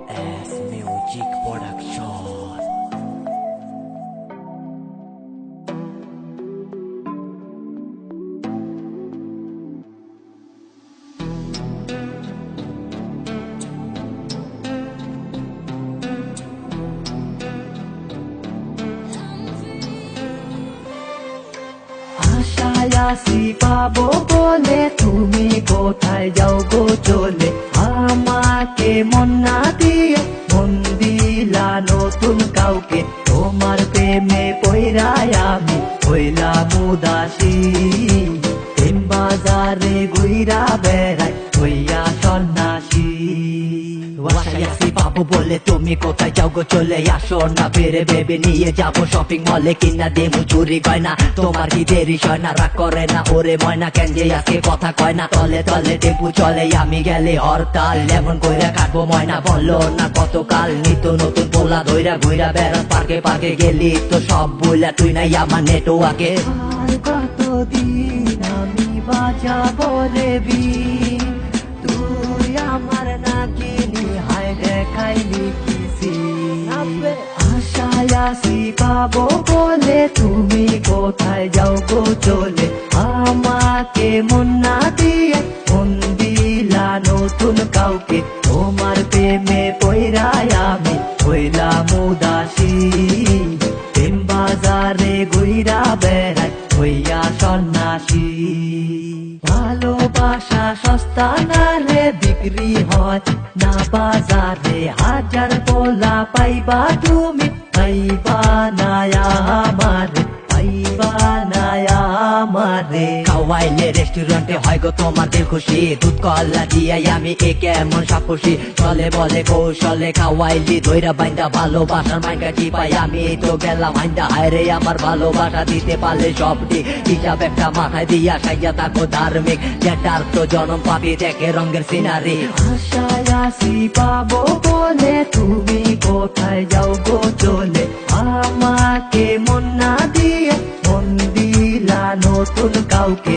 S Music Production. আশায় আছি পাবো বলে তুমি কোথায় যাও গো চলে, আমাকে মন না দিয়ে মন দিলা নতুন কাউকে। তোমার প্রেমে পইরাই আমি হইলাম উদাসী, প্রেম বাজারে ঘুইরা বেড়াই হইয়া সন্ন্যাসী। আশায় আছি পাবো বলে তুমি কোথায় যাও গো চলে, আসো না ফিরে ভেবে নিয়ে যাবো শপিং মলে, কিনা দেবো চুরি গয়না। তোমার কি দেরি হয় না, রাগ করে না ওরে ময়না, কেন যে আজকে কথা কয় না। তলে তলে টেম্পু চলে, আমি গেলে হরতাল, এমন কইরা কাটবো ময়না। বললো না কতকাল নিত্য নতুন পোলা ধইরা ঘুইরা বেড়াস পার্কে পার্কে, গেলি তো সব বইলা তুই নাই আমার নেটওয়ার্কে। আর কতদিন আমি বাজাবো রে বিন, তুই আমার নাকি নিহায় দেখাইলি কিসি। আশায় আছি পাবো বলে তুমি কোথায় যাও গো চলে, আমাকে মন না দিয়ে মন দিলা নতুন কাউকে। তোমার প্রেমে পইরাই আমি হইলাম উদাসী, প্রেম বাজারে ঘুইরা বেড়াই হইয়া সন্ন্যাসী। ভালোবাসা সস্তা না রে, বিক্রি হয় না বাজারে, হাজার পোলা পাইবা তুমি, পাইবা না আমারে, পাইবা না আমারে। খাওয়াইলে রেস্টুরেন্টে হয় গো তোমার দিল খুশি, দুধ কল্লা দিয়াই আমি একে এমন সাপসি। চলে বলে কৌশলে খাওয়াইলি ধৈরা বাইন্দা, ভালোবাসার মাইকা টিপাই আমি তো গেলাম হাইন্দা। হায়রে আমার ভালোবাসা দিতে পারলে সবটি হিসাব একটা মাথায় দিয়া সাইয়া থাকো ধার্মিক, যেটার তো জনম পাবি দেখে রঙের সিনারি। আশায় আছি পাবো বলে তুমি কোথায় যাও গো চলে, আমাকে মন না দিয়ে মন দিলা নতুন কাউকে।